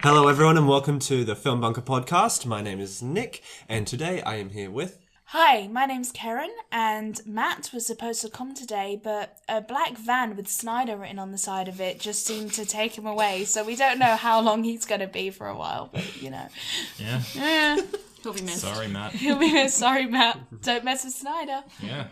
Hello everyone and welcome to the FilmBunker podcast. My name is Nick and today I am here with... Hi, my name's Karen and Matt was supposed to come today, but a black van with Snyder written on the side of it just seemed to take him away, so we don't know how long he's going to be for a while, but you know. Yeah. He'll be missed. Sorry, Matt. He'll be missed. Sorry, Matt. Don't mess with Snyder. Yeah.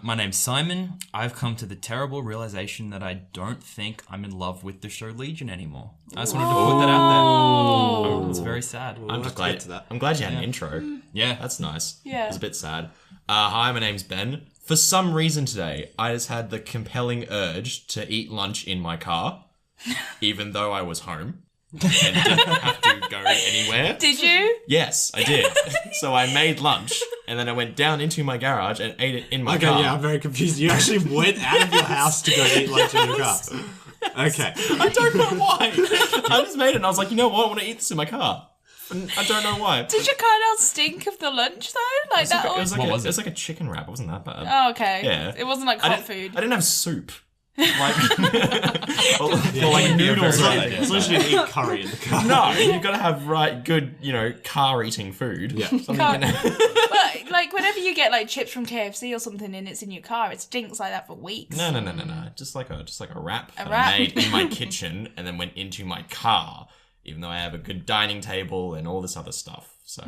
My name's Simon. I've come to the terrible realization that I don't think I'm in love with the show Legion anymore. I just wanted to put that out there. Oh, it's very sad. I'm just glad to that. I'm glad you had an intro. Yeah. That's nice. Yeah. It was a bit sad. Hi, my name's Ben. For some reason today, I just had the compelling urge to eat lunch in my car, even though I was home and didn't have to go anywhere. Did you? Yes, I did. So I made lunch, and then I went down into my garage and ate it in my car. Okay, yeah, I'm very confused. You actually went out of your house to go eat lunch in your car. Okay. I don't know why. I just made it and I was like, you know what? I want to eat this in my car. And I don't know why. Did your car not stink of the lunch though? Like that? It was like a chicken wrap. It wasn't that bad. Oh, okay. Yeah. It wasn't like hot food. I didn't have soup. Like, or like noodles or anything. As long as you didn't eat curry in the car. No, you've got to have good, car eating food. Yeah. But like whenever you get like chips from KFC or something and it's in your car, it stinks like that for weeks. No. Just like a wrap that wrap. I made in my kitchen and then went into my car, even though I have a good dining table and all this other stuff. So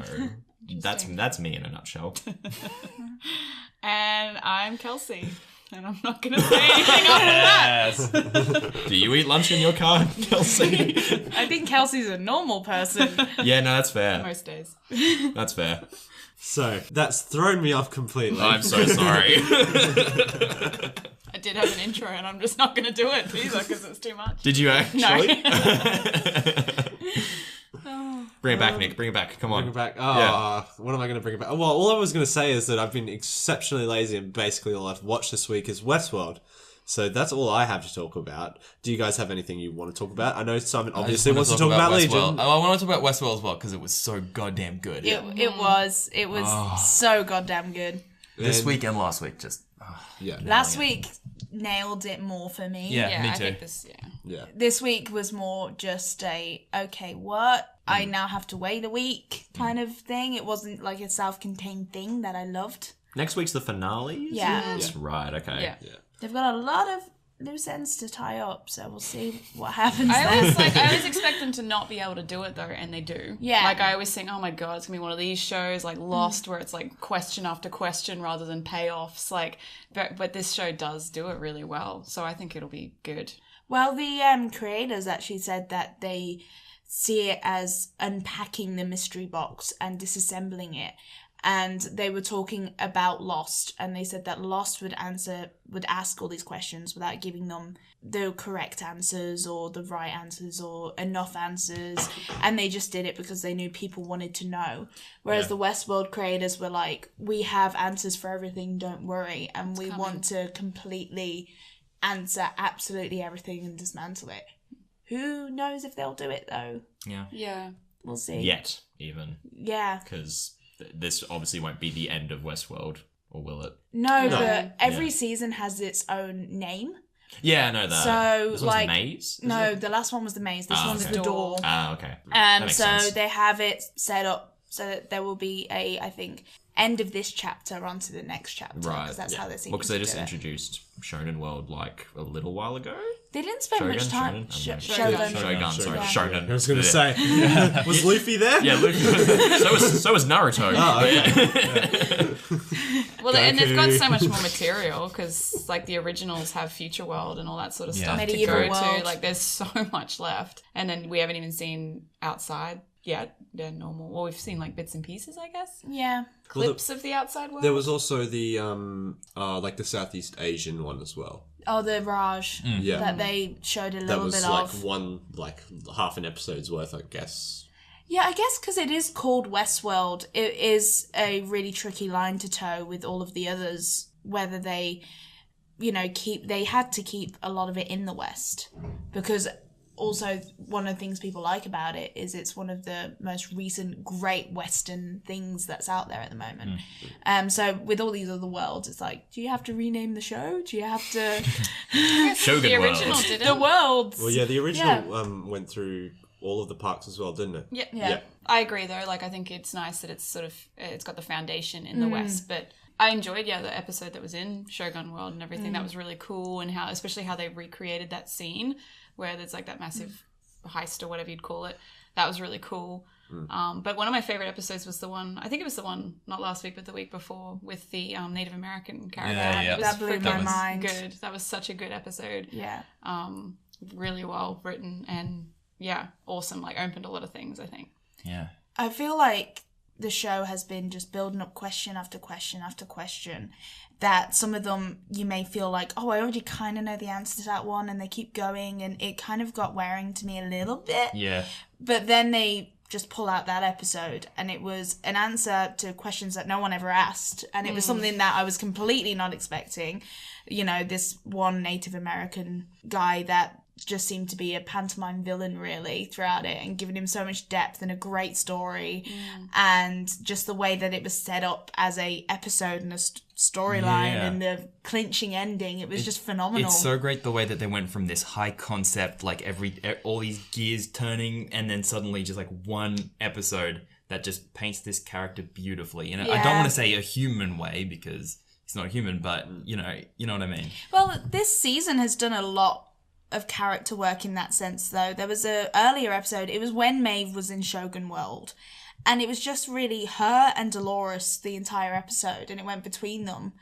that's me in a nutshell. And I'm Kelsey. And I'm not going to say anything after that. Do you eat lunch in your car, Kelsey? I think Kelsey's a normal person. Yeah, no, that's fair. Most days. That's fair. So, that's thrown me off completely. I'm so sorry. I did have an intro and I'm just not going to do it either because it's too much. Did you actually? No. Bring it back, Nick. Bring it back. Come on. Bring it back. What am I going to bring it back? Well, all I was going to say is that I've been exceptionally lazy and basically all I've watched this week is Westworld. So that's all I have to talk about. Do you guys have anything you want to talk about? I know Simon obviously wants to talk about Legion. I want to talk about Westworld as well because it was so goddamn good. It was so goddamn good. This week and last week just... Last week nailed it more for me. Yeah, me I too. think this, This week was more just I now have to wait a week kind of thing. It wasn't like a self-contained thing that I loved. Next week's the finale? Yeah. That's right, okay. Yeah. They've got a lot of loose ends to tie up, so we'll see what happens I there. always expect them to not be able to do it though, and they do. Yeah. Like I always think, oh my god, it's gonna be one of these shows like Lost, where it's like question after question rather than payoffs. Like, but this show does do it really well, so I think it'll be good. Well, the creators actually said that they see it as unpacking the mystery box and disassembling it. And they were talking about Lost, and they said that Lost would ask all these questions without giving them the correct answers or the right answers or enough answers, and they just did it because they knew people wanted to know. Whereas the Westworld creators were like, we have answers for everything, don't worry, and we want to completely answer absolutely everything and dismantle it. Who knows if they'll do it though? Yeah. We'll see. Yet, even. Yeah. Because this obviously won't be the end of Westworld, or will it? No. But every season has its own name. Yeah, I know that. So, this like... one's Maze? No, the last one was the maze. This one's okay. the door. Ah, okay. That makes so sense. they have it set up so that there will be I think, end of this chapter onto the next chapter. Right. Because that's how they're seeing because they just introduced Shonen World like a little while ago. They didn't spend much time. Shogun. Shogun. Sorry, Yeah. Shonen. I was going to say, was Luffy there? Yeah, Luffy. so was Naruto. Oh, okay. Well, and they've got so much more material because, like, the originals have Future World and all that sort of stuff Medieval to go world. to. Like, there's so much left, and then we haven't even seen outside yet. They're normal. Well, we've seen like bits and pieces, I guess. Yeah. Clips of the outside world. There was also the like the Southeast Asian one as well. Oh, the Raj. Yeah. That they showed a That little was bit like of. half an episode's worth, I guess. Yeah, I guess because it is called Westworld, it is a really tricky line to toe with all of the others, whether they, they had to keep a lot of it in the West. Because also one of the things people like about it is it's one of the most recent great Western things that's out there at the moment. So with all these other worlds, it's like, do you have to rename the show? Do you have to... Shogun the World. original did it. The worlds! Well, yeah, the original went through all of the parks as well, didn't it? Yeah. I agree though. Like, I think it's nice that it's it's got the foundation in the West, but I enjoyed, the episode that was in Shogun World and everything. That was really cool, and especially how they recreated that scene where there's like that massive heist or whatever you'd call it. That was really cool. But one of my favorite episodes was I think it was the one, not last week, but the week before, with the Native American character. Yeah. That blew my mind. Good. That was such a good episode. Yeah. Really well written and awesome. Like, opened a lot of things, I think. Yeah. I feel like the show has been just building up question after question after question, that some of them you may feel like, oh, I already kind of know the answer to that one, and they keep going, and it kind of got wearing to me a little bit. Yeah. But then they just pull out that episode, and it was an answer to questions that no one ever asked, and it was something that I was completely not expecting. You know, this one Native American guy that just seemed to be a pantomime villain really throughout it, and giving him so much depth and a great story, and just the way that it was set up as a episode and a storyline and the clinching ending, it was just phenomenal. It's so great the way that they went from this high concept, like all these gears turning, and then suddenly just like one episode that just paints this character beautifully. And I don't want to say a human way, because he's not human, but you know what I mean. Well, this season has done a lot of character work in that sense, though. There was a earlier episode, it was when Maeve was in Shogun World, and it was just really her and Dolores the entire episode, and it went between them,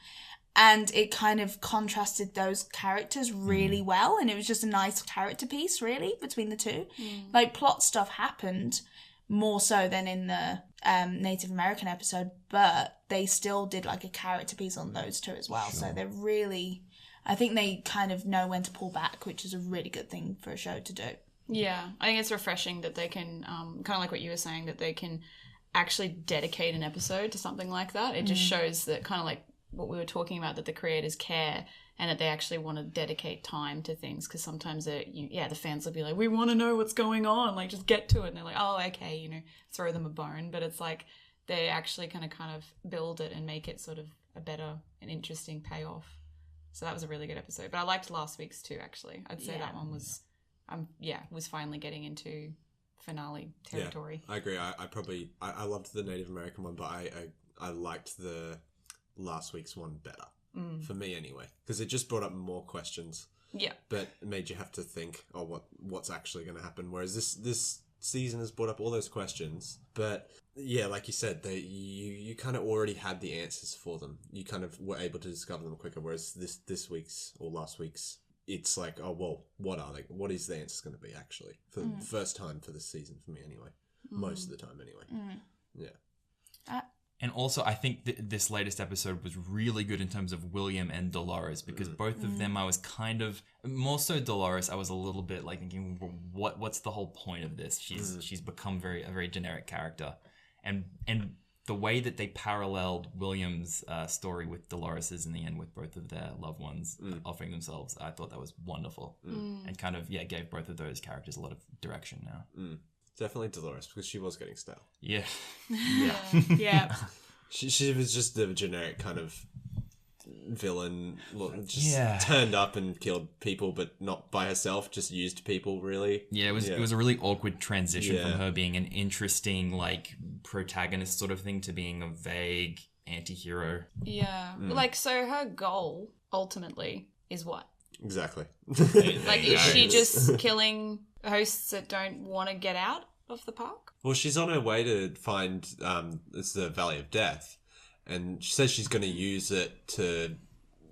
and it kind of contrasted those characters really well, and it was just a nice character piece really between the two. Like, plot stuff happened more so than in the Native American episode, but they still did like a character piece on those two as well. So they're really, I think they kind of know when to pull back, which is a really good thing for a show to do. Yeah, I think it's refreshing that they can, kind of like what you were saying, that they can actually dedicate an episode to something like that. It just shows that, kind of like what we were talking about, that the creators care and that they actually want to dedicate time to things, because sometimes the fans will be like, we want to know what's going on, like, just get to it, and they're like, oh, okay, throw them a bone. But it's like they actually kind of build it and make it sort of a better and interesting payoff. So that was a really good episode. But I liked last week's too, actually. I'd say that one was, was finally getting into finale territory. Yeah, I agree. I loved the Native American one, but I liked the last week's one better. For me anyway, because it just brought up more questions. Yeah. But it made you have to think, what's actually going to happen? Whereas this season has brought up all those questions, but yeah, like you said, you kind of already had the answers for them. You kind of were able to discover them quicker. Whereas this week's or last week's, it's like, oh well, what are they? What is the answer going to be actually for the first time for this season for me anyway? Most of the time anyway. Yeah. And also, I think this latest episode was really good in terms of William and Dolores, because both of them, I was kind of, more so Dolores, I was a little bit like thinking, what's the whole point of this? She's become a very generic character. And the way that they paralleled William's story with Dolores's in the end, with both of their loved ones offering themselves, I thought that was wonderful. And kind of, gave both of those characters a lot of direction now. Definitely Dolores, because she was getting stale. Yeah. Yeah. She was just the generic kind of villain, just turned up and killed people, but not by herself, just used people, really. Yeah, it was a really awkward transition from her being an interesting, like, protagonist sort of thing to being a vague anti-hero. Yeah. Like, so her goal, ultimately, is what? Exactly. Like, is she just killing hosts that don't want to get out of the park? Well, she's on her way to find it's the Valley of Death, and she says she's going to use it to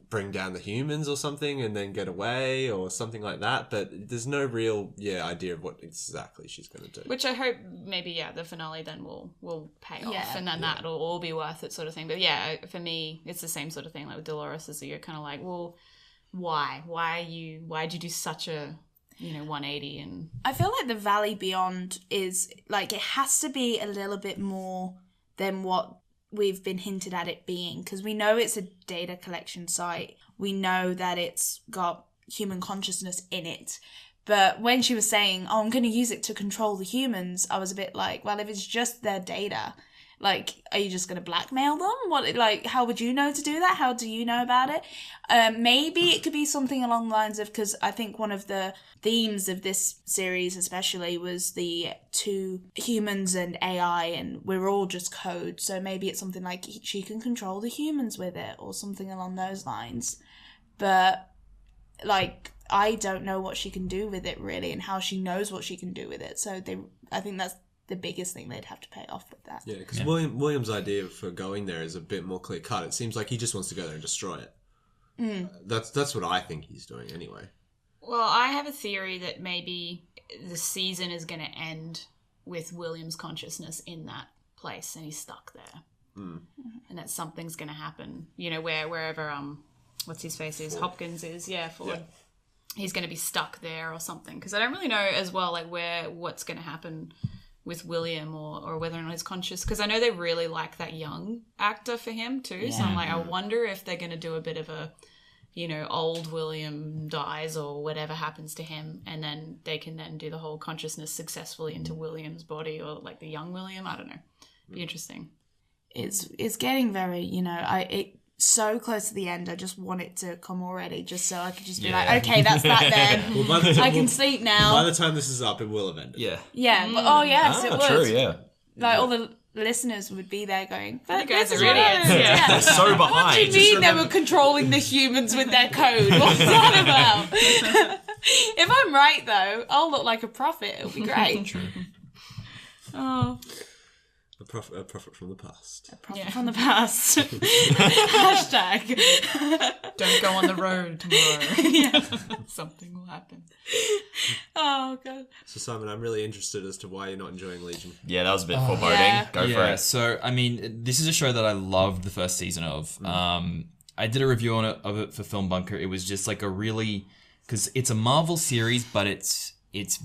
bring down the humans or something and then get away or something like that, but there's no real idea of what exactly she's going to do. Which I hope maybe the finale then will pay off, and then that'll all be worth it, sort of thing. But for me, it's the same sort of thing like with Dolores, is that you're kind of like, well, why'd you do such a 180? And I feel like the Valley Beyond is like, it has to be a little bit more than what we've been hinted at it being, because we know it's a data collection site, we know that it's got human consciousness in it, but when she was saying, I'm going to use it to control the humans, I was a bit like, well, if it's just their data, Like, are you just going to blackmail them? What, like, how would you know to do that? How do you know about it? Maybe it could be something along the lines of, because I think one of the themes of this series especially was the two humans and AI, and we're all just code. So maybe it's something like she can control the humans with it or something along those lines. But, like, I don't know what she can do with it really and how she knows what she can do with it. So I think that's the biggest thing they'd have to pay off with that. Yeah, because William's idea for going there is a bit more clear cut. It seems like he just wants to go there and destroy it. That's what I think he's doing anyway. Well, I have a theory that maybe the season is going to end with William's consciousness in that place and he's stuck there. And that something's going to happen. You know, wherever what's his face is, Hopkins is, Ford. Yeah. He's going to be stuck there or something. Because I don't really know as well, like, what's going to happen with William or whether or not he's conscious. Because I know they really like that young actor for him too. Yeah. So I'm like, I wonder if they're going to do a bit of a, you know, old William dies or whatever happens to him. And then they can then do the whole consciousness successfully into William's body or like the young William. I don't know. Be interesting. It's getting very, you know, so close to the end. I just want it to come already, just so I could just be like, okay, that's that then. I can sleep now. By the time this is up, it will have ended. Yeah. Yeah. But, yes, it would. True, yeah. Like, all the listeners would be there going, but you guys this are is idiots. Yeah. They're so behind. What do you mean they were controlling the humans with their code? What's that about? If I'm right, though, I'll look like a prophet. It'll be great. True. Oh. A prophet from the past. A prophet from the past. Hashtag. Don't go on the road tomorrow. Something will happen. Oh, God. So, Simon, I'm really interested as to why you're not enjoying Legion. Yeah, that was a bit foreboding. Yeah. Go for it. So, I mean, this is a show that I loved the first season of. I did a review of it for FilmBunker. It was just like a really... Because it's a Marvel series, but it's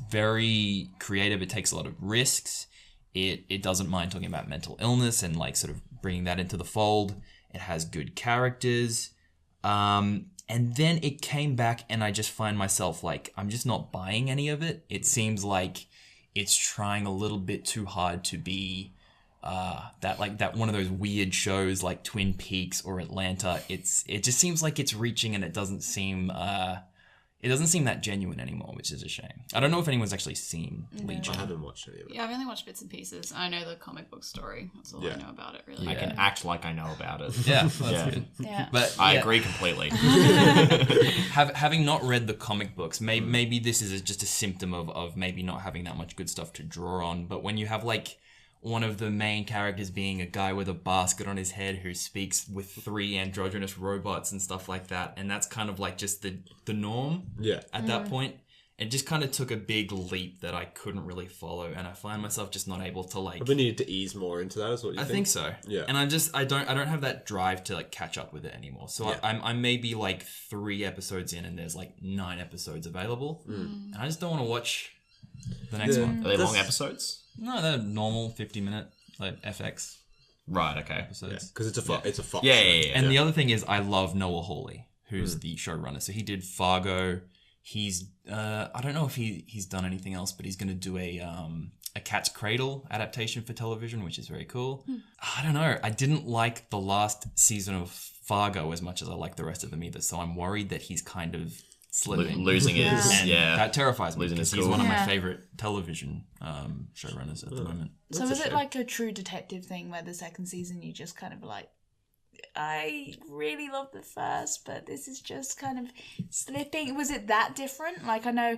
very creative. It takes a lot of risks. It doesn't mind talking about mental illness and like sort of bringing that into the fold. It has good characters. And then it came back and I just find myself like, I'm just not buying any of it. It seems like it's trying a little bit too hard to be that one of those weird shows like Twin Peaks or Atlanta. It just seems like it's reaching and it doesn't seem that genuine anymore, which is a shame. I don't know if anyone's actually seen Legion. I haven't watched any of it. Yeah, I've only watched bits and pieces. I know the comic book story. That's all I know about it, really. I can act like I know about it. Yeah, that's good. Yeah. But I agree completely. Having not read the comic books, maybe this is just a symptom of maybe not having that much good stuff to draw on. But when you have like one of the main characters being a guy with a basket on his head who speaks with 3 androgynous robots and stuff like that, and that's kind of like just the norm at that point. It just kind of took a big leap that I couldn't really follow, and I find myself just not able to like... We needed to ease more into that, is what you think? I think so. Yeah. And I don't have that drive to like catch up with it anymore. So I'm maybe like 3 episodes in and there's like 9 episodes available. And I just don't want to watch the next one. Are they long episodes? No, they're normal 50-minute like FX Right, okay. episodes. Because it's a Fox. Yeah. And the other thing is I love Noah Hawley, who's the showrunner. So he did Fargo. He's I don't know if he's done anything else, but he's going to do a Cat's Cradle adaptation for television, which is very cool. I don't know. I didn't like the last season of Fargo as much as I like the rest of them either. So I'm worried that he's kind of slipping. Losing his, And that terrifies me Losing because his he's cool. one of my Yeah. favorite television showrunners at the moment. So was it like a True Detective thing where the second season you just kind of like, I really love the first, but this is just kind of slipping? Was it that different? Like I know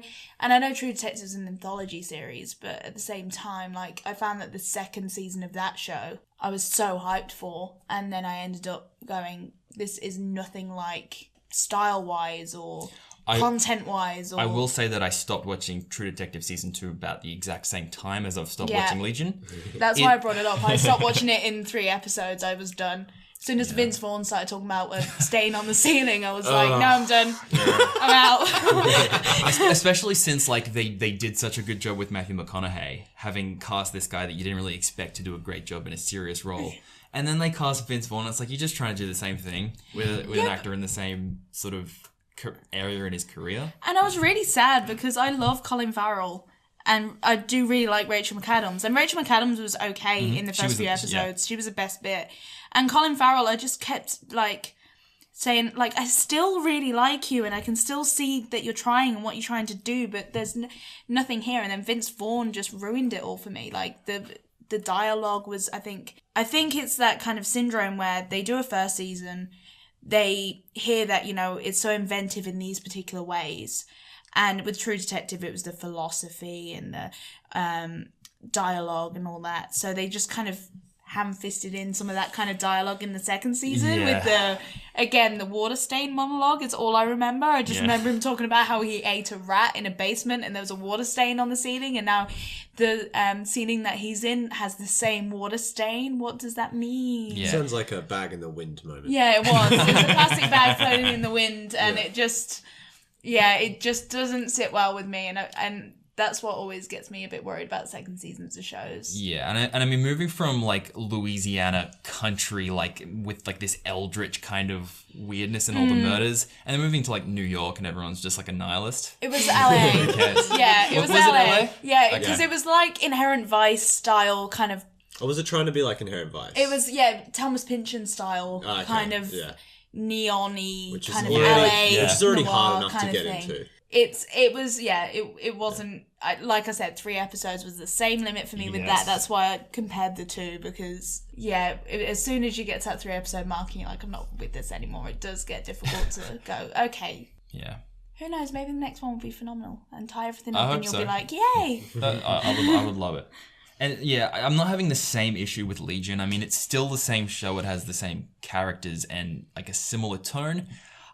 True Detective is an anthology series, but at the same time, like I found that the second season of that show I was so hyped for, and then I ended up going, this is nothing like style-wise or content-wise. Or... I will say that I stopped watching True Detective Season 2 about the exact same time as I've stopped Yeah. watching Legion. That's why I brought it up. I stopped watching it in 3 episodes. I was done. As soon as Vince Vaughn started talking about a stain on the ceiling, I was like, no, I'm done. I'm out. Especially since like they did such a good job with Matthew McConaughey, having cast this guy that you didn't really expect to do a great job in a serious role. And then they cast Vince Vaughn. It's like you're just trying to do the same thing with an actor in the same sort of area in his career. And I was really sad because I love Colin Farrell. And I do really like Rachel McAdams. And Rachel McAdams was okay in the first few episodes. She was the best bit. And Colin Farrell, I just kept, like, saying, like, I still really like you and I can still see that you're trying and what you're trying to do, but there's nothing here. And then Vince Vaughn just ruined it all for me. Like, the dialogue was, I think it's that kind of syndrome where they do a first season, they hear that, you know, it's so inventive in these particular ways. And with True Detective, it was the philosophy and the dialogue and all that. So they just kind of ham-fisted in some of that kind of dialogue in the second season with the water stain monologue. It's all I remember. I just remember him talking about how he ate a rat in a basement and there was a water stain on the ceiling, and now the ceiling that he's in has the same water stain. What does that mean? Yeah. Sounds like a bag in the wind moment. Yeah, it was. It was a plastic bag floating in the wind, and it just doesn't sit well with me, and that's what always gets me a bit worried about second seasons of shows. Yeah, and I mean, moving from, like, Louisiana country, like, with, like, this eldritch kind of weirdness and all the murders, and then moving to, like, New York and everyone's just, like, a nihilist. It was LA. Who cares? Yeah, it was Was LA. it LA? Yeah, because it was, like, Inherent Vice style kind of... Or was it trying to be like Inherent Vice? It was, Thomas Pynchon style kind of neon-y kind of already, LA which is already noir hard enough kind to of get thing. into. It wasn't, like I said, 3 episodes was the same limit for me with that. That's why I compared the two, because, as soon as you get to that 3 episode mark, you're like, I'm not with this anymore. It does get difficult to go, okay. Yeah. Who knows, maybe the next one will be phenomenal and tie everything I up hope and you'll so. be like, yay! I would love it. And yeah, I'm not having the same issue with Legion. I mean, it's still the same show. It has the same characters and, like, a similar tone.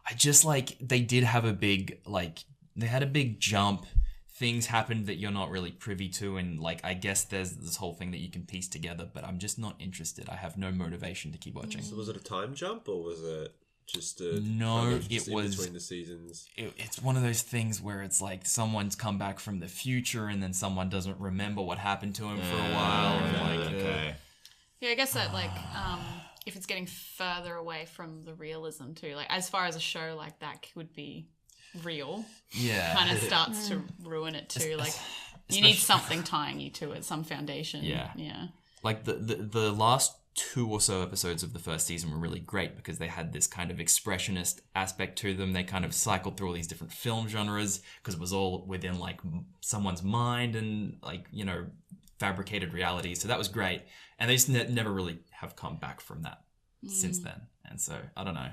I just, like, they did have a big, like, they had a big jump. Things happened that you're not really privy to, and, like, I guess there's this whole thing that you can piece together, but I'm just not interested. I have no motivation to keep watching. So was it a time jump, or was it just a... No, just it was... between the seasons? It's one of those things where it's like someone's come back from the future and then someone doesn't remember what happened to him for a while. And, like, Okay. Yeah, I guess that, like, if it's getting further away from the realism too, like, as far as a show like that could be real, yeah. kind of starts to ruin it too. Like, you need something tying you to it, some foundation. Yeah. Yeah. Like, the last 2 or so episodes of the first season were really great because they had this kind of expressionist aspect to them. They kind of cycled through all these different film genres because it was all within, like, someone's mind and, like, you know, fabricated reality. So that was great. And they just never really have come back from that since then. And so, I don't know.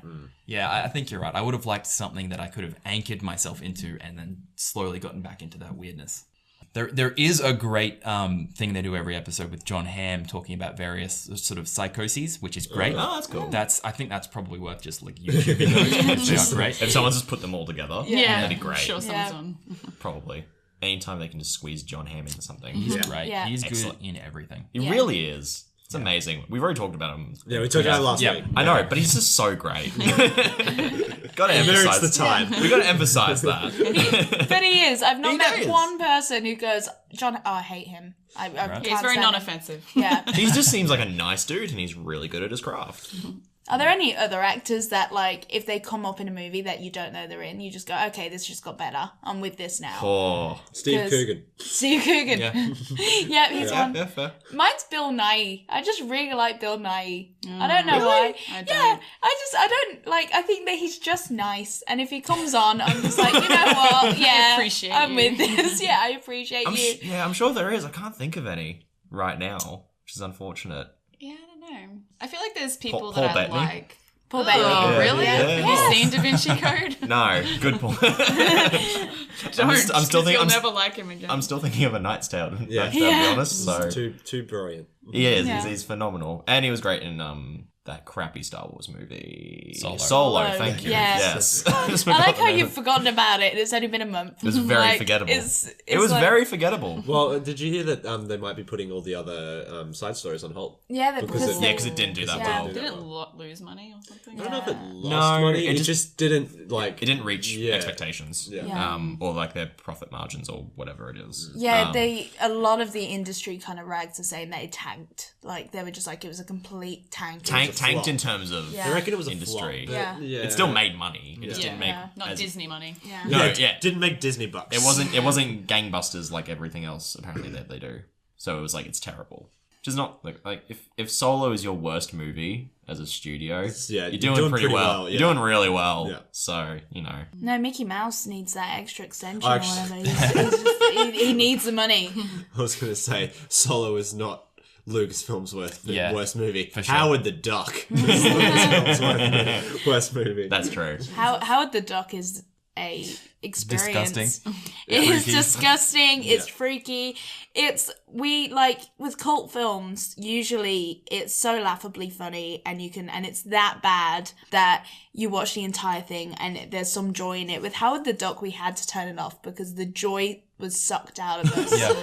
Yeah, I think you're right. I would have liked something that I could have anchored myself into and then slowly gotten back into that weirdness. There is a great thing they do every episode with John Hamm talking about various sort of psychoses, which is great. Oh, that's cool. I think that's probably worth just, like, YouTubing those. They are great. If someone just put them all together, Yeah. that'd be great. Sure, someone's on. Probably. Anytime they can just squeeze John Hamm into something. He's great. Yeah. He's Excellent. good in everything. He really is. It's amazing. We've already talked about him. Yeah, we talked about it last week. I know, but he's just so great. Gotta It merits emphasize the time. We gotta emphasize that. But he is. I've not He met is. one person who goes, John, I hate him. I can't He's very stand him." non-offensive. Yeah. He just seems like a nice dude, and he's really good at his craft. Are there any other actors that, like, if they come up in a movie that you don't know they're in, you just go, okay, this just got better. I'm with this now. Oh, Steve 'Cause- Coogan. Steve Coogan. Yeah, he's one. yeah, fair. Mine's Bill Nye. I just really like Bill Nye. I don't know why. I don't. Yeah, I don't, like, I think that he's just nice. And if he comes on, I'm just like, you know what? Yeah, appreciate I'm you. with this. Yeah, I appreciate you. I'm sure there is. I can't think of any right now, which is unfortunate. Yeah, I don't know. I feel like there's people Paul that I Bettany? like. Paul Bettany. Oh, Yeah, really? yeah. Have you seen Da Vinci Code? No, good point. Don't, I'm still 'cause thinking. you'll I'm, never like him again. I'm still thinking of A Knight's Tale. Yeah. To be honest. So Too brilliant. he is. Yeah. He's phenomenal, and he was great in that crappy Star Wars movie. Solo. Solo, Thank you. yes. Yes. I like how you've forgotten about it. It's only been a month. It was very Like, forgettable. It's It was like- very forgettable. Well, did you hear that they might be putting all the other side stories on hold? Yeah, Because it- Yeah, because it didn't do that Yeah. well. Did it lose money or something? I don't know if it Yeah. lost No, money. it It just- just didn't, like... It didn't reach Yeah. expectations. Yeah. Yeah. Or like their profit margins or whatever it is. Yeah, a lot of the industry kind of rags are saying that it tanked. Like, they were just like, it was a complete tank. It was Tank it tanked flop. in terms of Yeah. I reckon it was a industry. flop. Yeah. Yeah. It still made money. It just Yeah, didn't make not as- Disney money. Yeah. No, it yeah. didn't make Disney bucks. It wasn't gangbusters like everything else apparently that they do. So it was like it's terrible. Which is not like if Solo is your worst movie as a studio, yeah, you're doing pretty well. yeah. You're doing really well. Yeah. So, No, Mickey Mouse needs that extra extension Actually- or whatever. He needs the money. I was going to say, Solo is not Lucasfilm's worst movie. for sure. Howard the Duck is Lucasfilm's worst movie. that's true. Howard the Duck is a experience. Disgusting. It is Freaky. disgusting. It's Yeah. freaky. With cult films, usually it's so laughably funny and it's that bad that you watch the entire thing and there's some joy in it. With Howard the Duck, we had to turn it off because the joy was sucked out of us. Yeah.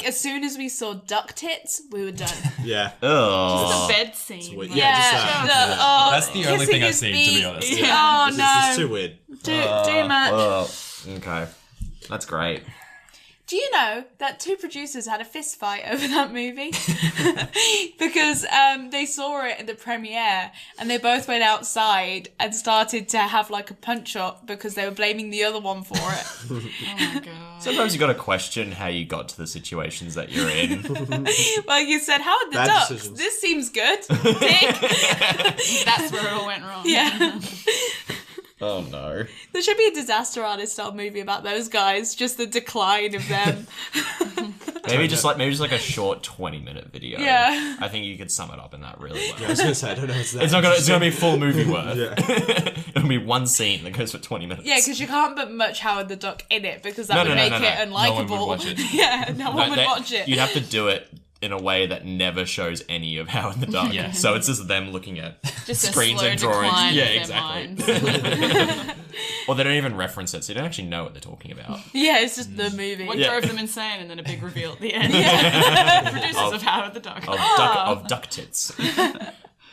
As soon as we saw duck tits, we were done. Yeah. Oh. The bed scene. Weird. Yeah, just that. the- oh, That's the only kissing thing I've his seen, to feet. be honest. Oh This no, is too weird. too much. Okay. That's great. Do you know that two producers had a fist fight over that movie? Because they saw it at the premiere and they both went outside and started to have like a punch up because they were blaming the other one for it. Oh my god. Sometimes you got to question how you got to the situations that you're in. Like you said, Howard the Bad Ducks, decisions. this seems good. Dick. That's where it all went wrong. Yeah. Oh no. There should be a disaster artist style movie about those guys, just the decline of them. Maybe just like a short 20-minute video. Yeah. I think you could sum it up in that really well. I was going to say, I don't know if it's that. It's gonna be a full movie worth. Yeah. It'll be one scene that goes for 20 minutes. Yeah, because you can't put much Howard the Duck in it because that No, would no, make no, no, it no. unlikable. No one would watch it. Yeah, no one would watch it. You'd have to do it in a way that never shows any of Howard the Duck. Yeah. So it's just them looking at Just screens a slow and drawings. decline Yeah, of their exactly. minds. Or they don't even reference it, so you don't actually know what they're talking about. Yeah, it's just the movie. What Yeah. drove them insane, and then a big reveal at the end. Producers of Howard the Duck. Of duck tits.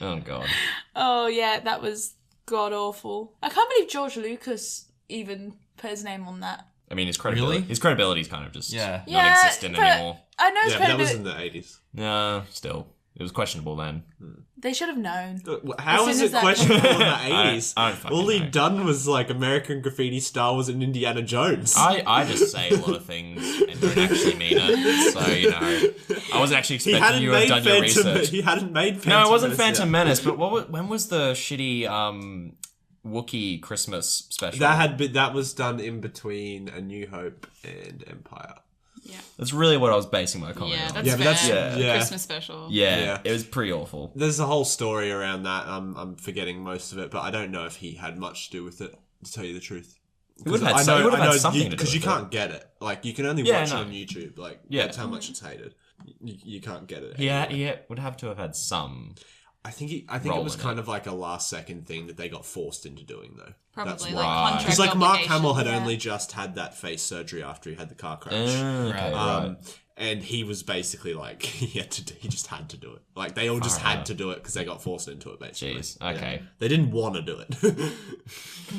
Oh god. Oh yeah, that was god awful. I can't believe George Lucas even put his name on that. I mean, his credibility's kind of just Yeah. non-existent but anymore. I know his Yeah, but that was credibility. in the 80s. No, still. It was questionable then. They should have known. How As is soon it as that- questionable in the 80s? I don't fucking All know. he'd done was like American Graffiti, Star Wars, and Indiana Jones. I just say a lot of things and don't actually mean it. So, I wasn't actually he expecting hadn't you to have made done your research. He hadn't made Phantom No, it wasn't Menace Phantom yet. Menace, but when was the shitty Wookiee Christmas special? That was done in between A New Hope and Empire. That's really what I was basing my comment Yeah, on. that's Yeah, but fair. that's- yeah. Christmas special. Yeah, it was pretty awful. There's a whole story around that. I'm forgetting most of it, but I don't know if he had much to do with it, to tell you the truth. He would have had something to do because you with it. can't get it. Like you can only Yeah, watch no. it on YouTube. Like Yeah. that's how much it's hated. You can't get it. Yeah, anywhere. he would have to have had some. I think it role was in kind of like a last second thing that they got forced into doing though. Probably That's like why. Right. contract Because like Mark Hamill had obligation. only just had that face surgery after he had the car crash. Okay, right. And he was basically like he just had to do it. Like they all just Far had out. to do it because they got forced into it. Basically, Jeez, okay. They didn't want to do it.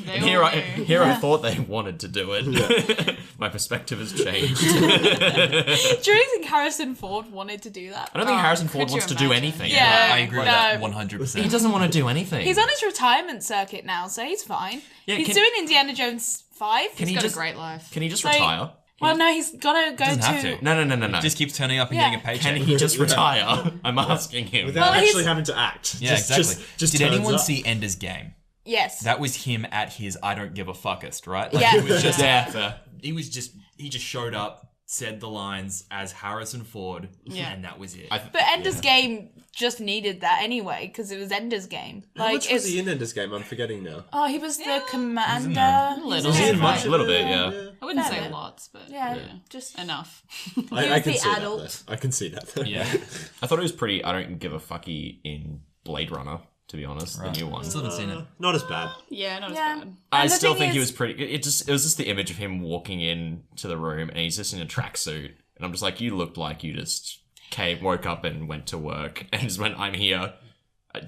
They Here all I knew. thought they wanted to do it. My perspective has changed. Do you think Harrison Ford wanted to do that? I don't think Harrison Ford could you wants to do imagine? anything. Yeah. I agree with No. that He 100%. doesn't want to do anything. He's on his retirement circuit now, so he's fine. Yeah, he's can- doing Indiana Jones 5. Can he He's got just a great life. Can he just So- retire? Well, no, he's gotta go Doesn't to. have to. No. Just keeps turning up and Yeah. getting a paycheck. Can he just retire? I'm asking him. Without Well, he's- actually having to act. Yeah, exactly. Just Did turns anyone up. see Ender's Game? Yes. That was him at his I don't give a fuckest, right? Yeah. He was just Yeah. he just showed up, said the lines as Harrison Ford, Yeah. and that was it. But Ender's Game just needed that anyway because it was Ender's Game. How much was it's he in Ender's Game? I'm forgetting now. oh, he was the commander. there. He Little. was Was he in in there much for- A little bit, yeah. I wouldn't Fair say bit. lots, but Yeah, just enough. I was can the see adult. that. Though. I can see that. Though. yeah. I thought it was pretty. I don't give a fucky in Blade Runner, to be honest, the new one. Still haven't seen it. Not as bad. Yeah, not Yeah. as bad. I And the still thing think he is- was pretty. It was just the image of him walking in to the room and he's just in a tracksuit, and I'm just like, you looked like you just woke up and went to work and just went, I'm here.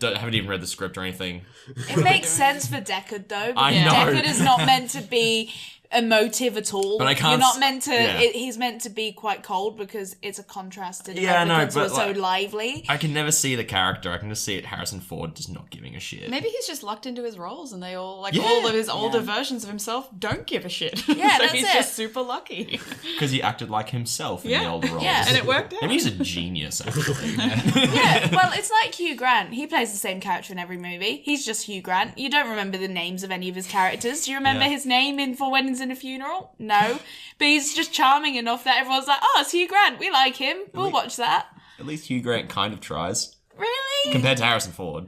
Haven't even read the script or anything. It makes sense for Deckard though. I Because know. Deckard is not meant to be emotive at all. But I can't You're not s- meant to. yeah. He's meant to be quite cold because it's a contrast to the Yeah, no, replicants who are but, so like, lively. I can never see the character. I can just see it Harrison Ford just not giving a shit. Maybe he's just lucked into his roles, and they all like Yeah. all of his older versions of himself don't give a shit. Yeah, so that's he's it. just super lucky. Because he acted like himself in the Yeah. older roles. Yeah. And it worked out. Maybe he's a genius, actually. Yeah, well, it's like Hugh Grant. He plays the same character in every movie. He's just Hugh Grant. You don't remember the names of any of his characters. Do you remember Yeah. his name in Four Weddings and a Funeral? No. But he's just charming enough that everyone's like, oh, it's Hugh Grant. We like him. We'll watch that. At least Hugh Grant kind of tries. Really? Compared to Harrison Ford,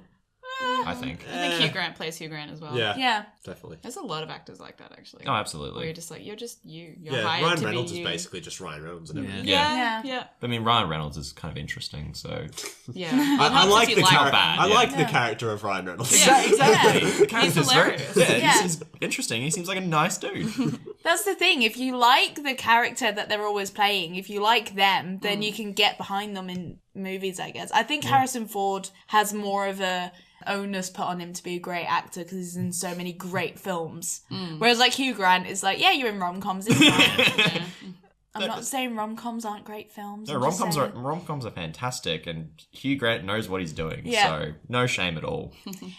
I think. I think Hugh Grant plays Hugh Grant as well. Yeah, Yeah. definitely. There's a lot of actors like that, actually. Oh, Where absolutely. you're just like, you're just you. You're Yeah, hired Ryan to Reynolds be is you. basically just Ryan Reynolds and everything. Yeah. Yeah. I mean, Ryan Reynolds is kind of interesting, so... Yeah. I like the character. bad, I yeah. like the character of Ryan Reynolds. Yeah. Exactly. The He's character's very... hilarious. Yeah, Yeah. He's interesting. He seems like a nice dude. That's the thing. If you like the character that they're always playing, if you like them, then you can get behind them in movies, I guess. I think Harrison Ford has more of a onus put on him to be a great actor because he's in so many great films. Whereas like Hugh Grant is like, yeah, you're in rom-coms, it's fine. I'm not saying rom-coms aren't great films. No, I'm just saying- rom-coms are fantastic, and Hugh Grant knows what he's doing, Yeah. so no shame at all.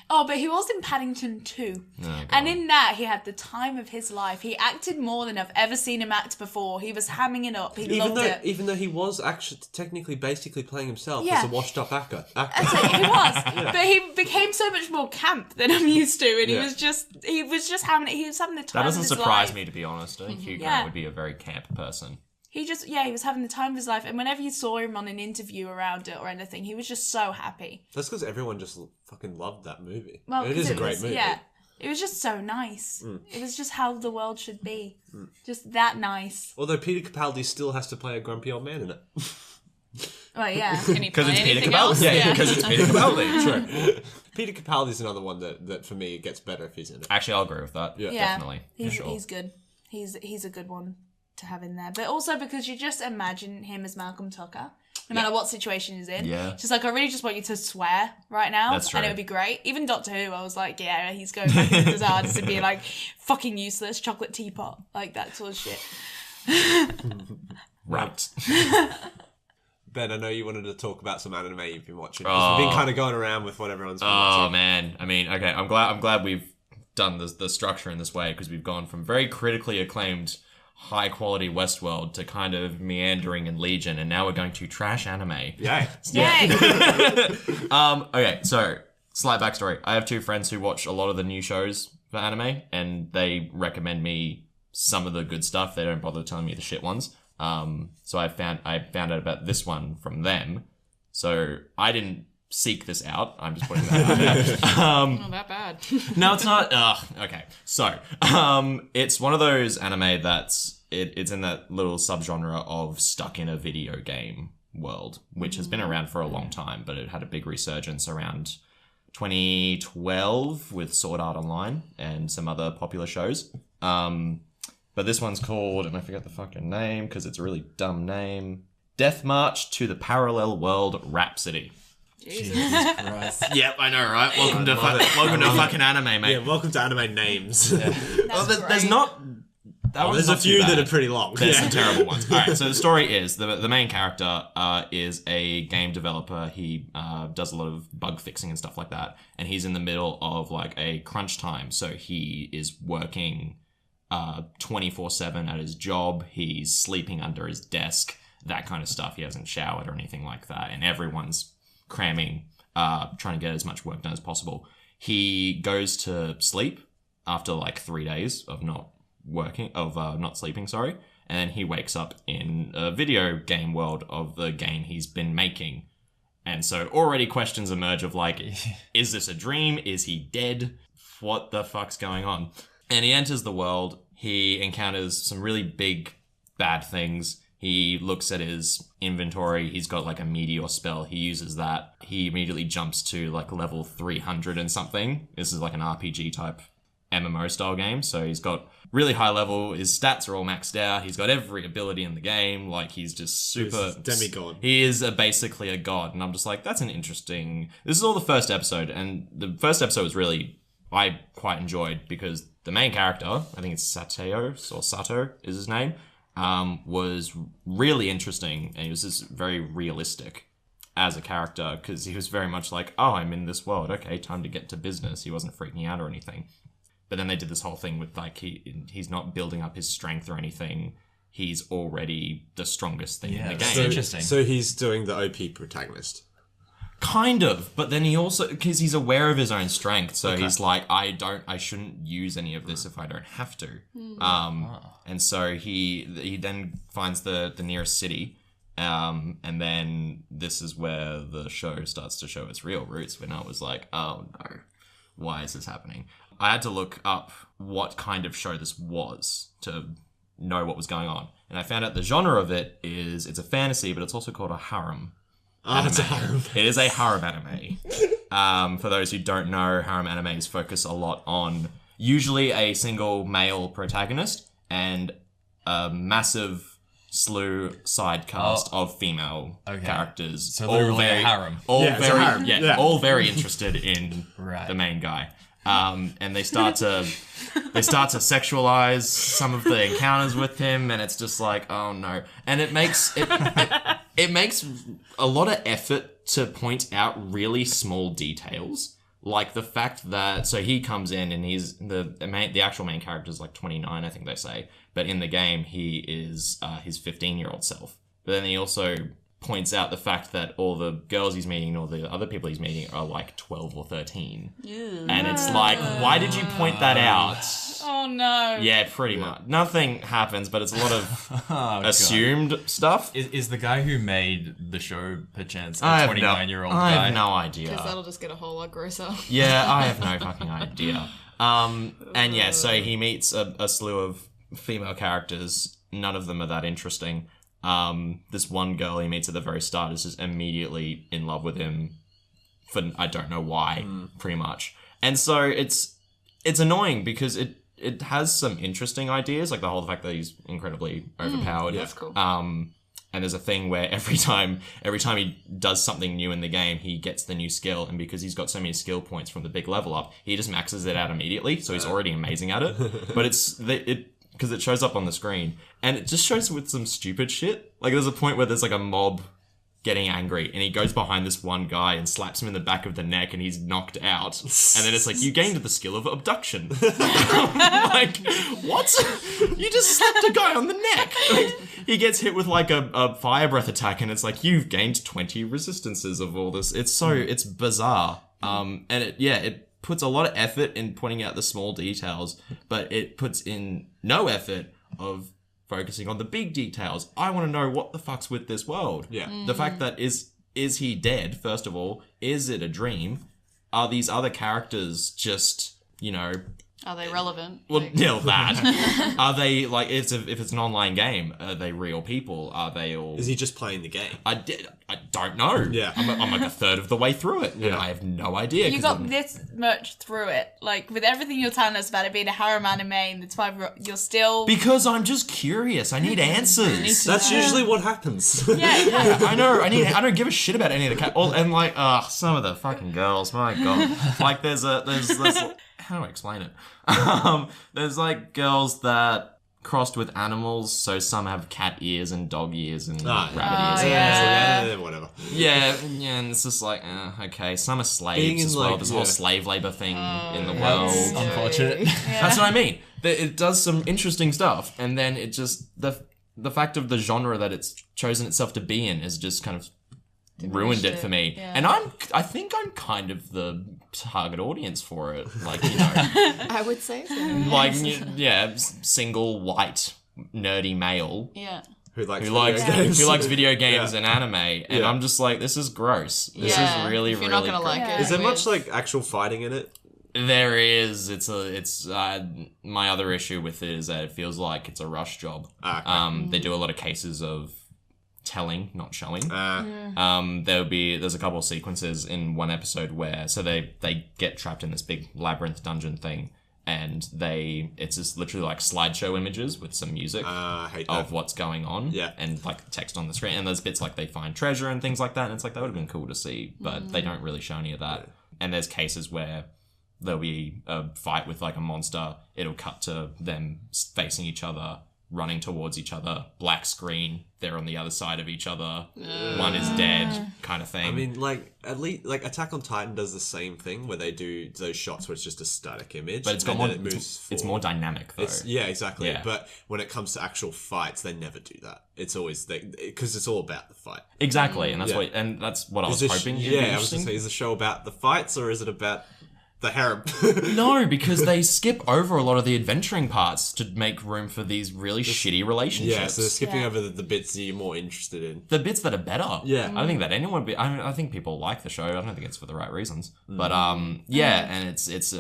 Oh, but he was in Paddington 2. And in that, he had the time of his life. He acted more than I've ever seen him act before. He was hamming it up. He loved it. Even though he was actually technically basically playing himself Yeah. as a washed-up actor. That's it, he was. But he became so much more camp than I'm used to, and Yeah. he was just having the time That doesn't of his surprise life. me, to be honest. I think Hugh Yeah. Grant would be a very camp person. He was having the time of his life, and whenever you saw him on an interview around it or anything, he was just so happy. That's because everyone just fucking loved that movie. Well, it 'cause is a great was- movie. Yeah, it was just so nice. It was just how the world should be, just that nice. Although Peter Capaldi still has to play a grumpy old man in it. Well, yeah. Can he play Because it's Peter anything Capaldi. else? Yeah, because it's Peter Capaldi. True. Peter Capaldi's another one that for me gets better if he's in it. Actually, I'll agree with that. Yeah. Definitely. He's For sure. he's good. He's a good one to have in there. But also because you just imagine him as Malcolm Tucker, no matter what situation he's in. Yeah. Just like, I really just want you to swear right now. That's And it true. would be great. Even Doctor Who, I was like, yeah, he's going back into his arts and being like, fucking useless, chocolate teapot. Like, that sort of shit. Right. Ben, I know you wanted to talk about some anime you've been watching. 'Cause we've been kind of going around with what everyone's been Oh watching. man, I mean, okay, I'm glad we've done the structure in this way, because we've gone from very critically acclaimed, high quality Westworld to kind of meandering in Legion, and now we're going to trash anime. Yay. Yay! Okay, so slight backstory. I have two friends who watch a lot of the new shows for anime, and they recommend me some of the good stuff. They don't bother telling me the shit ones. So I found out about this one from them. So I didn't seek this out. I'm just putting that out there. Not that bad. No, it's not. Okay. So, it's one of those anime that's it's in that little subgenre of stuck in a video game world, which has been around for a long time, but it had a big resurgence around 2012 with Sword Art Online and some other popular shows. But this one's called, and I forget the fucking name because it's a really dumb name, Death March to the Parallel World Rhapsody. Jesus. Christ. Yep, I know, right? Welcome to fucking anime, mate. Yeah, welcome to anime names. Well, there's not. That one's There's a not too few that bad. are pretty long. There's Yeah. some terrible ones. All right, so the story is the main character is a game developer. He does a lot of bug fixing and stuff like that, and he's in the middle of like a crunch time. So he is working 24/7 at his job. He's sleeping under his desk, that kind of stuff. He hasn't showered or anything like that, and everyone's cramming, trying to get as much work done as possible. He goes to sleep after like 3 days of not sleeping, sorry. And then he wakes up in a video game world of the game he's been making. And so already questions emerge of like, is this a dream? Is he dead? What the fuck's going on? And he enters the world. He encounters some really big, bad things. He looks at his inventory. He's got like a meteor spell. He uses that. He immediately jumps to like level 300 and something. This is like an RPG type MMO style game. So he's got really high level. His stats are all maxed out. He's got every ability in the game. Like he's just super He's demigod. He is basically a god. And I'm just like, that's an interesting. This is all the first episode, and the first episode was really I quite enjoyed because the main character, I think it's Sato is his name, was really interesting, and he was just very realistic as a character, because he was very much like, oh, I'm in this world, okay, time to get to business. He wasn't freaking out or anything. But then they did this whole thing with, like, he's not building up his strength or anything. He's already the strongest thing in the game. So interesting. So he's doing the OP protagonist. Kind of, but then he also, because he's aware of his own strength, so he's like, I shouldn't use any of this if I don't have to. And so he then finds the nearest city, and then this is where the show starts to show its real roots, when I was like, oh no, why is this happening? I had to look up what kind of show this was to know what was going on. And I found out the genre of it is, it's a fantasy, but it's also called a harem. It's a harem. It is a harem anime. For those who don't know, harem animes focus a lot on usually a single male protagonist and a massive slew side cast of female characters. So literally a harem. All very interested in the main guy. And they start to sexualize some of the encounters with him, and it's just like, oh no. And it makes it makes a lot of effort to point out really small details, like the fact that, so he comes in and he's the actual main character is like 29, I think they say, but in the game he is his 15-year-old self. But then he also points out the fact that all the girls he's meeting, or the other people he's meeting, are like 12 or 13. Ew. And it's like, why did you point that out? Oh no. Yeah, pretty much. Nothing happens, but it's a lot of assumed stuff. Is the guy who made the show perchance a I have 29-year-old guy? I have no idea. Because that'll just get a whole lot grosser. Yeah, I have no fucking idea. And yeah, so he meets a slew of female characters. None of them are that interesting. This one girl he meets at the very start is just immediately in love with him for I don't know why, pretty much. And so it's annoying because it has some interesting ideas, like the whole fact that he's incredibly overpowered. That's cool. And there's a thing where every time he does something new in the game, he gets the new skill, and because he's got so many skill points from the big level up, he just maxes it out immediately, so he's already amazing at it. But because it shows up on the screen, and it just shows with some stupid shit. Like, there's a point where there's like a mob getting angry, and he goes behind this one guy and slaps him in the back of the neck, and he's knocked out. And then it's like, you gained the skill of abduction. Like, what? You just slapped a guy on the neck. Like, he gets hit with like a fire breath attack, and it's like, you've gained 20 resistances of all this. It's bizarre. And it puts a lot of effort in pointing out the small details, but it puts in no effort of focusing on the big details. I want to know what the fuck's with this world. Yeah. The fact that is he dead, first of all? Is it a dream? Are these other characters just, Are they relevant? well, that. Are they, like, if it's an online game, are they real people? Are they all... Is he just playing the game? I don't know. Yeah. I'm like a third of the way through it, and I have no idea. You got this much through it. Like, with everything you're telling us about it being a harem anime and it's you're still... Because I'm just curious. I need answers. That's usually what happens. Yeah. I know. I don't give a shit about any of the and like, some of the fucking girls. My god. Like, there's how do I explain it? There's like girls that crossed with animals, so some have cat ears and dog ears and rabbit ears. Yeah, whatever. Yeah, and it's just like, okay. Some are slaves as well. There's a whole slave labor thing in the world. That's unfortunate. That's what I mean. It does some interesting stuff, and then it just the fact of the genre that it's chosen itself to be in is just kind of ruined it for me. Yeah. And I think I'm kind of the target audience for it. Like, I would say so. like, single white nerdy male. Yeah. Who likes video games and anime, and I'm just like, this is gross. This is really, if you're really not gonna like it. Is there weird. much like actual fighting in it? There is. My other issue with it is that it feels like it's a rush job. Okay. They do a lot of cases of telling, not showing. There's a couple of sequences in one episode where they get trapped in this big labyrinth dungeon thing, and it's just literally like slideshow images with some music I hate that. of what's going on, and like text on the screen, and there's bits like they find treasure and things like that, and it's like, that would have been cool to see, but they don't really show any of that. And there's cases where there'll be a fight with like a monster. It'll cut to them facing each other, running towards each other, black screen, they're on the other side of each other, one is dead, kind of thing. I mean, like, at least, like, Attack on Titan does the same thing, where they do those shots where it's just a static image. But it's got and more, then it moves it's forward. more dynamic though. Yeah, exactly. Yeah. But when it comes to actual fights, they never do that. It's always, because it's all about the fight. Exactly, and that's Yeah. what I was Is this- hoping. it'd be Yeah, I was going interesting. to say, is the show about the fights, or is it about the harem? No, because they skip over a lot of the adventuring parts to make room for these really shitty relationships. Yeah, so they're skipping Yeah. over the bits that you're more interested in. The bits that are better. Yeah. I don't think that anyone would be. I think people like the show. I don't think it's for the right reasons. But yeah, and it's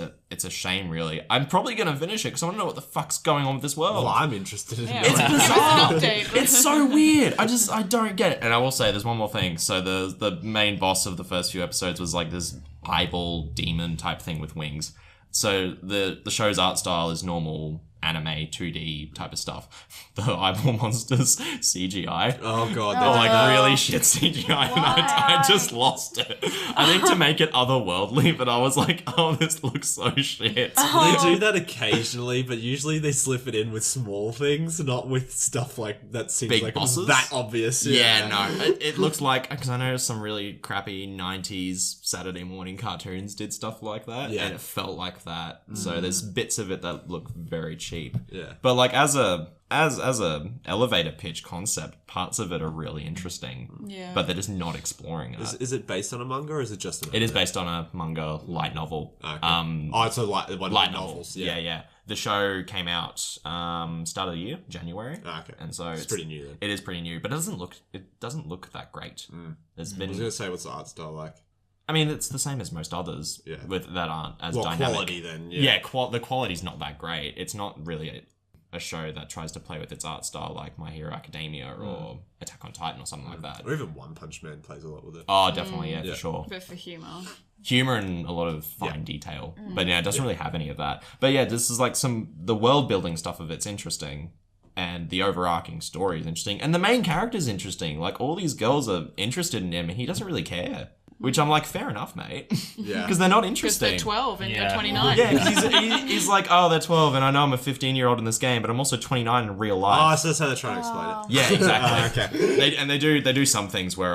a shame really. I'm probably gonna finish it because I want to know what the fuck's going on with this world. Well, I'm interested in Yeah, knowing. It's give us bizarre. an update. It's so weird. I don't get it. And I will say there's one more thing. So the main boss of the first few episodes was like this eyeball demon type thing with wings. So the show's art style is normal anime 2D type of stuff. The eyeball monsters CGI. Oh god, Or they're like really shit CGI, and I just lost it. I think to make it otherworldly, but I was like, oh, this looks so shit. They do that occasionally, but usually they slip it in with small things, not with stuff like that seems Big like it was bosses? that obvious. Yeah, no, it looks like, because I know some really crappy 90s Saturday morning cartoons did stuff like that, Yeah. and it felt like that. So there's bits of it that look very cheap. Yeah. But like as a elevator pitch concept, parts of it are really interesting. Yeah. But they're just not exploring it. Is it based on a manga or is it just an It is based on a manga light novel. Okay. Oh, it's a one of light the novels. novels. Yeah. The show came out start of the year, January. Okay. And so It's pretty new then. It is pretty new, but it doesn't look that great. There's I was been gonna say, what's the art style like? I mean, it's the same as most others Yeah. with that aren't as Well, dynamic. quality then. Yeah, the quality's not that great. It's not really a show that tries to play with its art style like My Hero Academia or Attack on Titan or something like that. Or even One Punch Man plays a lot with it. Oh, definitely, yeah, Yeah. for sure. But for humour. Humor and a lot of fine detail. But yeah, it doesn't really have any of that. But yeah, this is like the world building stuff of it's interesting. And the overarching story is interesting. And the main character's interesting. Like, all these girls are interested in him and he doesn't really care. Which I'm like, fair enough, mate. Yeah. Because they're not Because interesting. they're 12 and Yeah. you're 29. Yeah, because he's like, oh, they're 12 and I know I'm a 15-year-old in this game, but I'm also 29 in real Oh, life. so that's how they're trying to explain it. Yeah, exactly. Okay. They do some things where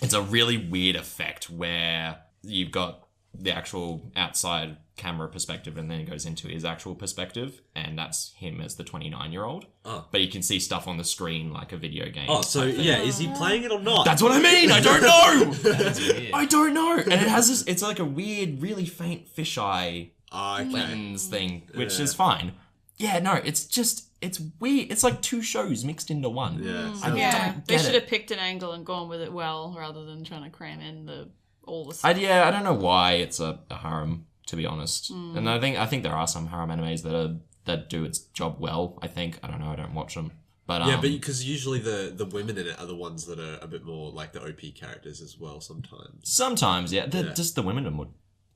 it's a really weird effect where you've got the actual outside camera perspective and then it goes into his actual perspective, and that's him as the 29-year-old. Oh. But you can see stuff on the screen like a video game. Oh, so type thing. yeah, is he playing it or not? That's what I mean. I don't know. That's weird. I don't know. And it has this. It's like a weird, really faint fisheye Okay. lens thing, which Yeah. is fine. Yeah, no, it's weird. It's like two shows mixed into one. Yeah. I Yeah, don't they get should it. have picked an angle and gone with it well, rather than trying to cram in all the stuff. I don't know why it's a harem, to be honest. And I think there are some harem animes that do its job well. I don't know. I don't watch them. But Yeah, but because usually the women in it are the ones that are a bit more like the OP characters as well. sometimes, yeah, Yeah. just the women are more.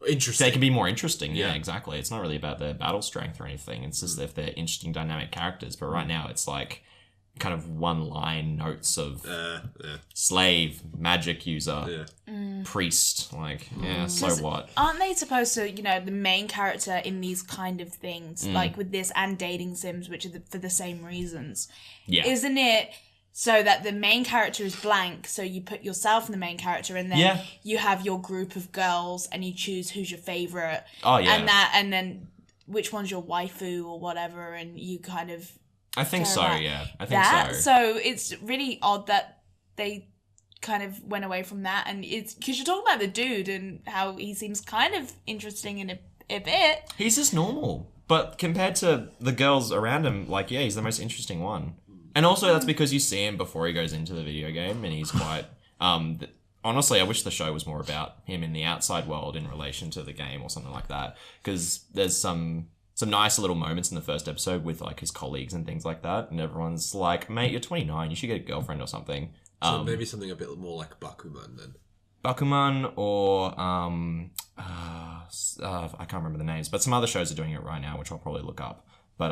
Interesting. They can be more interesting. Yeah, Yeah. exactly. It's not really about their battle strength or anything. It's just if they're interesting, dynamic characters. But right now, it's like kind of one-line notes of Yeah. slave, magic user, Yeah. priest. Like, yeah, so 'Cause what? Aren't they supposed to, the main character in these kind of things, like with this and dating sims, which are for the same reasons? Yeah. Isn't it so that the main character is blank, so you put yourself in the main character, and then Yeah. you have your group of girls, and you choose who's your favorite, Oh, yeah. and then which one's your waifu or whatever, and you kind of I think care so, about yeah. I think that. so. So it's really odd that they kind of went away from that, and it's because you're talking about the dude and how he seems kind of interesting in a bit. He's just normal. But compared to the girls around him, like, yeah, he's the most interesting one. And also that's because you see him before he goes into the video game, and he's quite... honestly, I wish the show was more about him in the outside world in relation to the game or something like that. Because there's some nice little moments in the first episode with, like, his colleagues and things like that. And everyone's like, mate, you're 29, you should get a girlfriend or something. So maybe something a bit more like Bakuman then. Bakuman or I can't remember the names, but some other shows are doing it right now, which I'll probably look up. But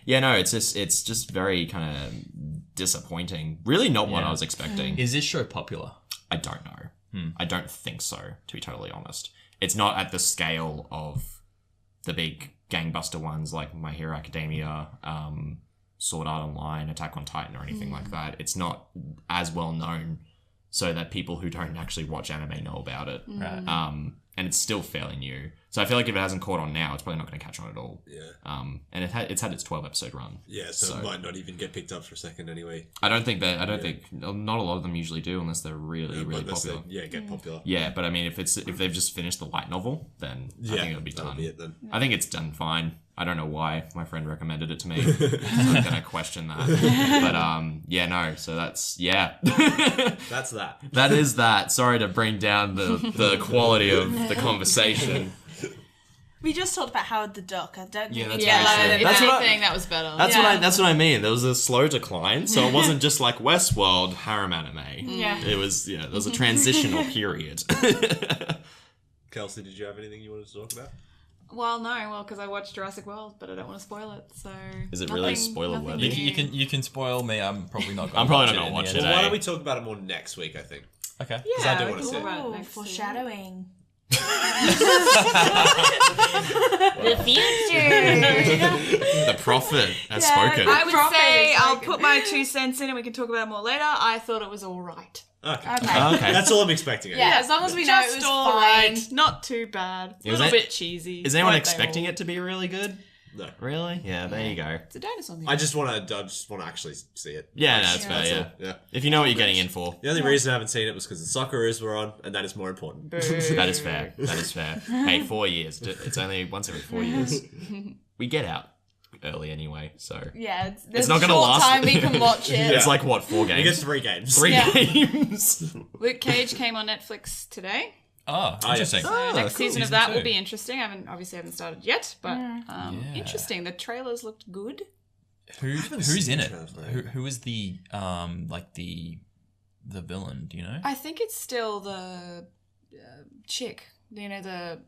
yeah, no, it's just very kind of disappointing. Really, not what Yeah. I was expecting. Is this show popular? I don't know. I don't think so, to be totally honest. it's not at the scale of the big gangbuster ones like My Hero Academia, Sword Art Online, Attack on Titan, or anything like that. It's not as well known so that people who don't actually watch anime know about it. Right. And it's still fairly new. So I feel like if it hasn't caught on now, it's probably not going to catch on at all. Yeah. And it's had its 12 episode run. Yeah, so it might not even get picked up for a second anyway. I don't think not a lot of them usually do unless they're really popular. Get popular. Yeah, but I mean, if they've just finished the light novel, then I think it'll be done. Be it then. I think it's done fine. I don't know why my friend recommended it to me. So I'm gonna question that. But so that's That's that. that is that. Sorry to bring down the quality of the conversation. We just talked about Howard the Duck. I don't think Yeah, we that's did right. that. if That's what anything, that was better. That's what I mean. There was a slow decline, so it wasn't just like Westworld harem anime. Yeah. It was there was a transitional period. Kelsey, did you have anything you wanted to talk about? Well, because I watched Jurassic World, but I don't want to spoil it. So Is it really spoiler nothing worthy? new. You can spoil me. I'm probably not. Gonna I'm probably not watch gonna in watch the it. end. Well, why don't we talk about it more next week, I think. Okay. Yeah, I do we wanna can see talk it. about it Oh, next week. foreshadowing. The future. The prophet has Yeah, spoken. I would Prophet say is I'll like- put my 2 cents in and we can talk about it more later. I thought it was all right. Okay. Okay. That's all I'm expecting. Yeah, as long as we know it Just was all fine. right. Not too bad. A Was little it- bit cheesy. Is anyone like expecting they all- it to be really good? No. Really? Yeah, there you go. It's a dinosaur movie. I just want to actually see it. Yeah, no, that's That's fair, all. Yeah. If you know what you're getting in for. The only reason I haven't seen it was because the Socceroos were on, and that is more important. Boo. That is fair. That is fair. Hey, 4 years. It's only once every 4 years. We get out early anyway, so... Yeah, there's not a gonna short last. time we can watch it. It's like, what, 4 games? You get 3 games. 3 Yeah. games? Luke Cage came on Netflix today. Oh, interesting. So Oh, next cool. season of Season that 2. will be interesting. I haven't started yet, but Yeah. interesting. The trailers looked good. Who's in it? Translate. Who is the the villain? Do you know? I think it's still the chick. You know, the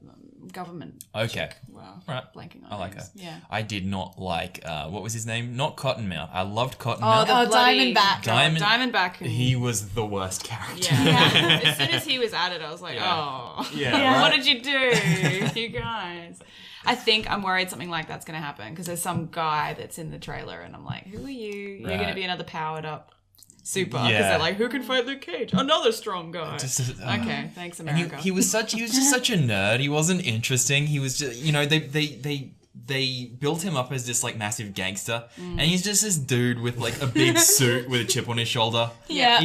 government. Okay. Wow. Right. Blanking on I like names. her. Yeah. I did not like what was his name? Not Cottonmouth. I loved Oh, Cottonmouth. the bloody Diamondback. Diamondback. He was the worst character. Yeah. As soon as he was at it, I was like, oh. Yeah. What did you do, you guys? I think I'm worried something like that's going to happen because there's some guy that's in the trailer and I'm like, who are you? You're going to Right. be another powered up super. Because Yeah. they're like, who can fight Luke Cage? Another strong guy. Just, Okay, thanks, And America. he was just such a nerd. He wasn't interesting. He was just, they built him up as this like massive gangster, and he's just this dude with like a big suit with a chip on his shoulder. Yeah.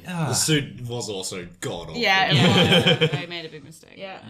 The suit was also god awful. Yeah, Yeah, they made a big mistake. Yeah.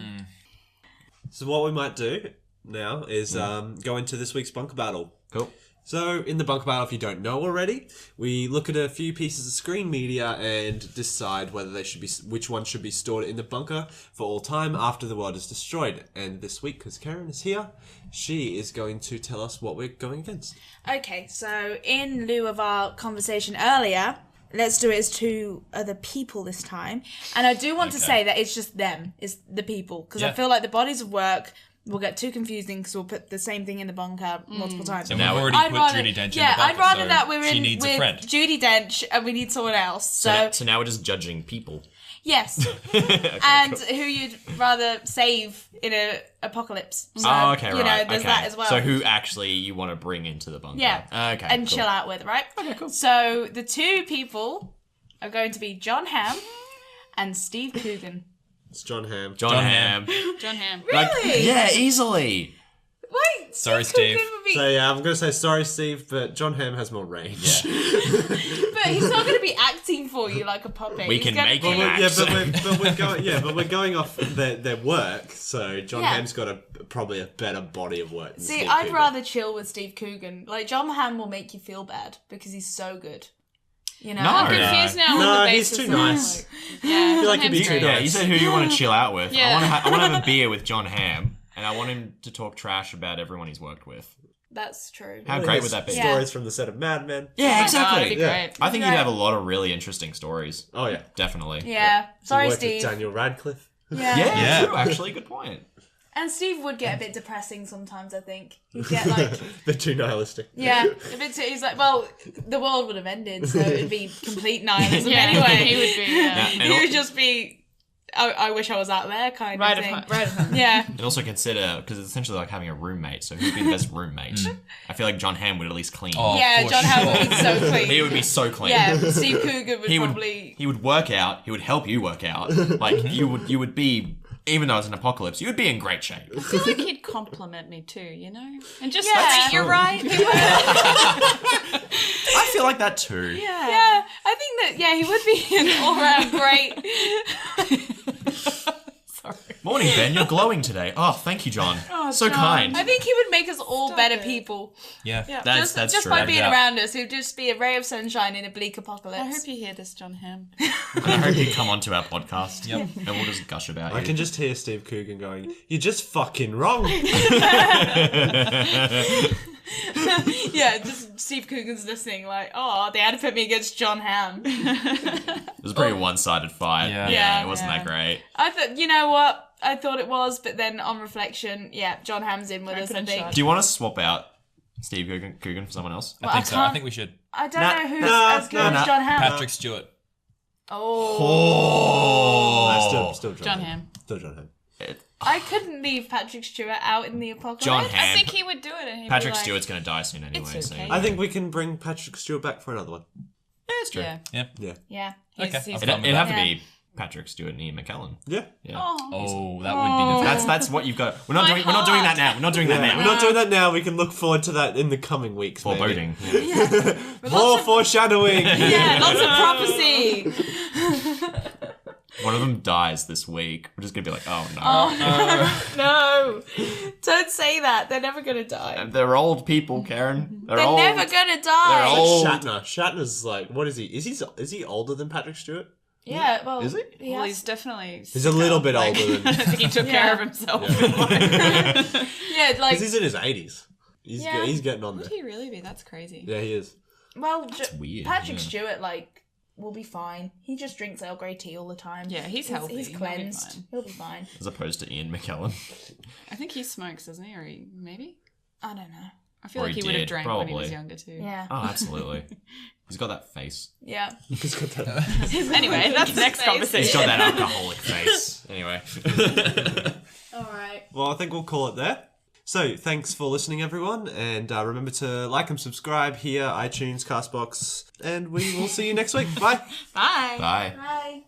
So what we might do now is go into this week's bunker battle. Cool. So in the bunker battle, if you don't know already, we look at a few pieces of screen media and decide whether they should be, which one should be stored in the bunker for all time after the world is destroyed. And this week, because Karen is here, she is going to tell us what we're going against. Okay, so in lieu of our conversation earlier, let's do it as 2 other people this time. And I do want to say that it's just them, it's the people. Because I Yeah. feel like the bodies of work will get too confusing because we'll put the same thing in the bunker multiple times. And Now we've already I'd put rather, Judi Dench in the yeah, bunker, I'd rather so that we're she in needs a with friend. Judi Dench and we need someone else. So, So now we're just judging people. yes. And who you'd rather save in a apocalypse. So, Oh, okay, right. You know, there's okay. that as well. So who actually you want to bring into the bunker? Yeah. Okay. and cool. chill out with, right? Okay, cool. So the 2 people are going to be John Hamm and Steve Coogan. It's John Hamm. John Hamm. John Hamm. Really? Yeah, easily. Wait, Sorry, Steve. Steve. Coogan would be, So yeah, I'm going to say sorry, Steve, but John Hamm has more range. but he's not going to be acting for you like a puppet. We He's can gonna make be- him act. but we're going off their work. So John Yeah. Hamm's got probably a better body of work. Than See, Steve I'd Coogan. rather chill with Steve Coogan. Like, John Hamm will make you feel bad because he's so good. You know? No. I'm confused now No, on the he's basis too of, nice. like, yeah, I feel like John he'd be Hamm's too great. nice. Yeah, you said who you want to chill out with. Yeah. I want to have a beer with John Hamm, and I want him to talk trash about everyone he's worked with. That's true. How great would that be? Yeah. Stories from the set of Mad Men. Yeah, Oh, exactly. it'd be Yeah. great. I think Right. you'd have a lot of really interesting stories. Oh yeah. Definitely. Yeah. Sorry, Worked with Steve. Daniel Radcliffe. Yeah. Yeah, Yeah. true, actually. Good point. And Steve would get a bit depressing sometimes, I think. He'd get like, They're too nihilistic. yeah, a bit too, he's like, well, the world would have ended, so it'd be complete nihilism Yeah, anyway. he would be. Yeah, and He would just be I wish I was out there kind of thing. Right of home. Yeah. And also consider, because it's essentially like having a roommate, so who'd be the best roommate? I feel like John Hamm would at least clean. Oh, Yeah, for John Hamm sure. would be so clean. He would be so clean. Yeah, Steve Coogan would he probably... he would work out. He would help you work out. Like you would be, even though it's an apocalypse, you would be in great shape. I feel like he'd compliment me too, you know? And just Yeah. think you're right. I feel like that too. Yeah, I think that, he would be an all-round great... Sorry. Morning, Ben. You're glowing today. Oh, thank you, John. So John. kind. I think he would make us all Stop better it. people. Yeah. That's just true. by being Yeah. around us. He'd just be a ray of sunshine in a bleak apocalypse. I hope you hear this, John Hamm. And I hope you come onto our podcast. Yep. And we'll just gush about I you. can just hear Steve Coogan going, "You're just fucking wrong." Yeah, just Steve Coogan's listening like, oh, they had to put me against John Hamm. It was a pretty one-sided fight. Yeah. Yeah, it wasn't that great. I thought, you know what? I thought it was, but then on reflection, John Hamm's in with us, I Open think. shut. Do you want to swap out Steve Coogan for someone else? I think so. I can't- think we should. I don't Nah, know who's nah, as good nah, as nah. John Hamm. Patrick Stewart. Oh. Still John Hamm. Still John Hamm. I couldn't leave Patrick Stewart out in the apocalypse. John I Hamm. think he would do it. And he'd Patrick be like, Stewart's going to die soon anyway. It's So. okay. I think we can bring Patrick Stewart back for another one. It's true. Yeah. Yeah. Yeah. Yeah. Okay. He's I'll It'd come with have that. to Yeah. be Patrick Stewart and Ian McKellen. Yeah. Yeah. Oh, that would be difficult. That's what you've got. We're not My doing that now. We're not doing that We're now. not doing that now. We can look forward to that in the coming weeks. maybe. Foreboding. More foreshadowing. Yeah, lots of prophecy. One of them dies this week. We're just going to be like, oh no. No. Don't say that. They're never going to die. And they're old people, Karen. They're They're old. never going to die. They're old. Shatner's like, what is he? Is he older than Patrick Stewart? Yeah, well, Is he? Well, has- he's definitely. He's a little bit older I than. think he took care of himself. yeah, like, Because he's in his 80s. He's Yeah. he's getting on Would there. he really be? That's crazy. Yeah, he is. well, weird, Patrick yeah. Stewart, like, will be fine. He just drinks Earl Grey tea all the time. Yeah, he's healthy. He's He'll be cleansed. fine. He'll be fine. As opposed to Ian McKellen. I think he smokes, doesn't he? Or he maybe? I don't know. I feel Or like he he would have did, drank when he was probably. younger too. Yeah. Oh, absolutely. He's got that face. Yeah. He's got that. Anyway, that's next face. conversation. He's got that alcoholic face. Anyway. All right. Well, I think we'll call it there. So, thanks for listening, everyone, and remember to like and subscribe here, iTunes, Castbox, and we will see you next week. Bye. Bye. Bye. Bye.